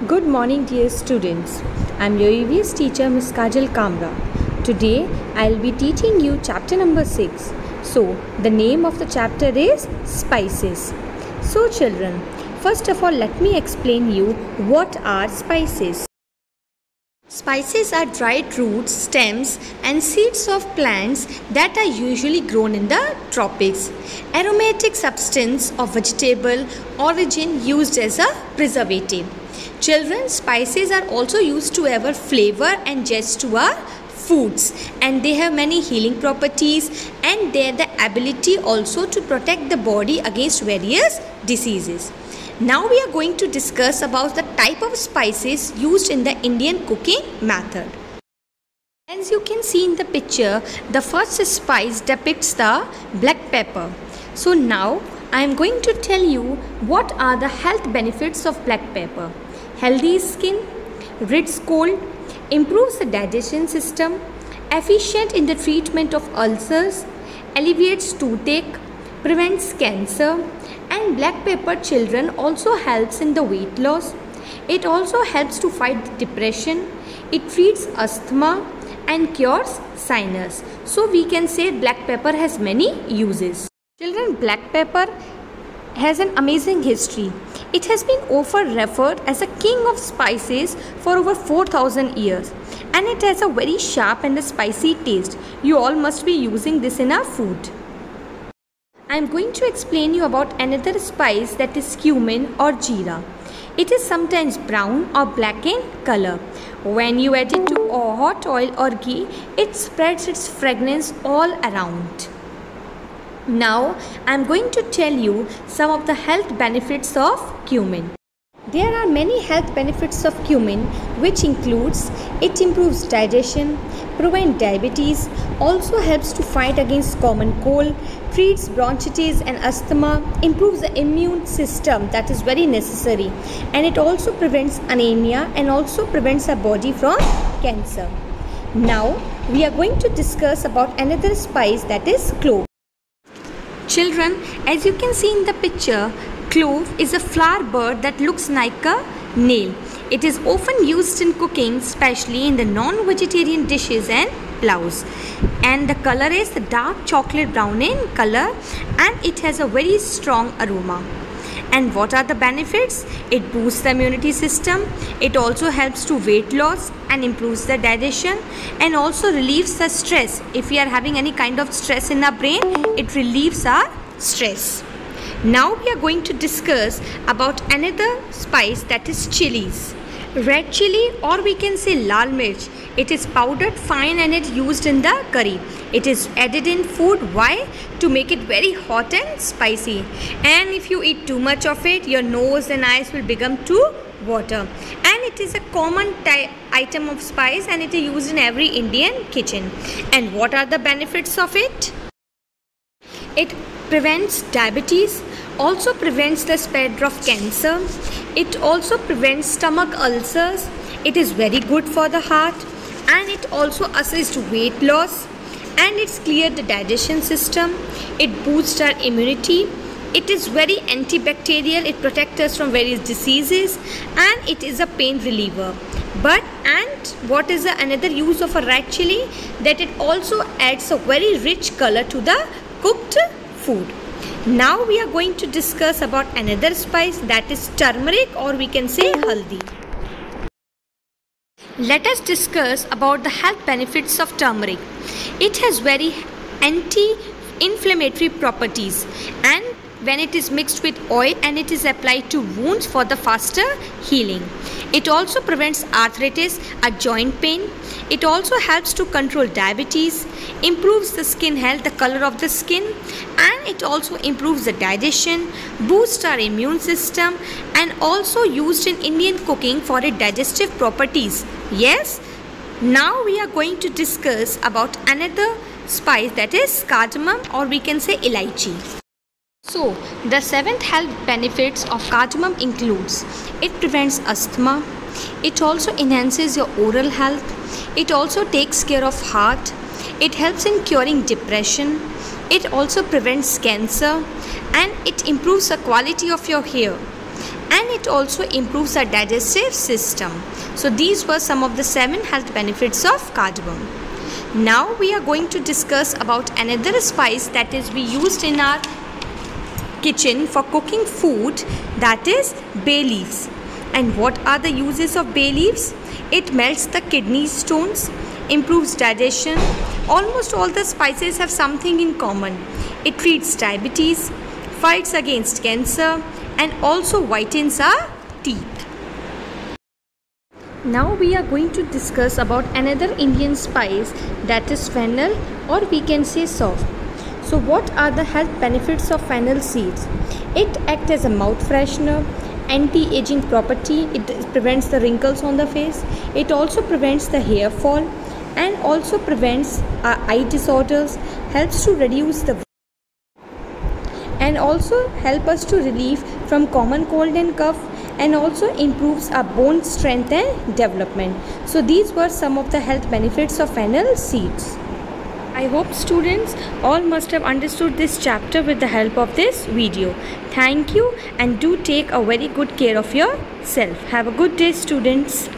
Good morning, dear students. I'm your EVS teacher, Ms. Kajal Kamra. Today, I'll be teaching you chapter number 6. So, the name of the chapter is Spices. So, children, first of all, let me explain you what are spices. Spices are dried roots, stems, and seeds of plants that are usually grown in the tropics. Aromatic substance of vegetable origin used as a preservative. Children, spices are also used to add flavor and zest to our foods, and they have many healing properties, and they have the ability also to protect the body against various diseases. Now we are going to discuss about the type of spices used in the Indian cooking method. As you can see in the picture, the first spice depicts the black pepper. So now I am going to tell you what are the health benefits of black pepper. Healthy skin, rids cold, improves the digestion system, efficient in the treatment of ulcers, alleviates toothache, prevents cancer, and black pepper, children, also helps in the weight loss. It also helps to fight depression. It treats asthma and cures sinus. So we can say black pepper has many uses. Children, black pepper has an amazing history. It has been often referred as a king of spices for over 4,000 years, and it has a very sharp and a spicy taste. You all must be using this in our food. I am going to explain you about another spice, that is cumin or jeera. It is sometimes brown or black in color. When you add it to hot oil or ghee, it spreads its fragrance all around. Now I am going to tell you some of the health benefits of cumin. There are many health benefits of cumin, which includes it improves digestion, prevents diabetes, also helps to fight against common cold, treats bronchitis and asthma, improves the immune system, that is very necessary, and it also prevents anemia and also prevents our body from cancer. Now we are going to discuss about another spice, that is clove. Children, as you can see in the picture, clove is a flower bird that looks like a nail. It is often used in cooking, especially in the non-vegetarian dishes and pulaus. And the color is dark chocolate brown in color, and it has a very strong aroma. And what are the benefits? It boosts the immunity system. It also helps to weight loss and improves the digestion, and also relieves the stress. If we are having any kind of stress in our brain, it relieves our stress. Now we are going to discuss about another spice, that is chilies. Red chili, or we can say lal mirch. It is powdered fine and it used in the curry. It is added in food. Why? To make it very hot and spicy. And if you eat too much of it, your nose and eyes will become too water. And it is a common item of spice, and it is used in every Indian kitchen. And what are the benefits of it? It prevents diabetes, also prevents the spread of cancer. It also prevents stomach ulcers. It is very good for the heart, and it also assists weight loss, and it's clear the digestion system. It boosts our immunity. It is very antibacterial. It protects us from various diseases, and it is a pain reliever. And what is another use of a red chili? That it also adds a very rich color to the cooked food. Now we are going to discuss about another spice, that is turmeric, or we can say haldi. Let us discuss about the health benefits of turmeric. It has very anti-inflammatory properties, and when it is mixed with oil and it is applied to wounds for the faster healing. It also prevents arthritis, a joint pain. It also helps to control diabetes, improves the skin health, the color of the skin, and it also improves the digestion, boosts our immune system, and also used in Indian cooking for its digestive properties. Yes. Now we are going to discuss about another spice, that is cardamom, or we can say elaichi. So, the 7th health benefits of cardamom includes it prevents asthma, it also enhances your oral health, it also takes care of heart, it helps in curing depression, it also prevents cancer, and it improves the quality of your hair. and it also improves our digestive system. So these were some of the 7 health benefits of cardamom. Now we are going to discuss about another spice that is we used in our kitchen for cooking food, that is bay leaves. And what are the uses of bay leaves? It melts the kidney stones, improves digestion. Almost all the spices have something in common. It treats diabetes, fights against cancer, and also whitens our teeth. Now we are going to discuss about another Indian spice, that is fennel, or we can say soft. So what are the health benefits of fennel seeds? It acts as a mouth freshener, anti-aging property, it prevents the wrinkles on the face, it also prevents the hair fall, and also prevents eye disorders, helps to reduce the and also help us to relieve from common cold and cough, and also improves our bone strength and development. So these were some of the health benefits of fennel seeds. I hope students all must have understood this chapter with the help of this video. Thank you, and do take a very good care of yourself. Have a good day, students.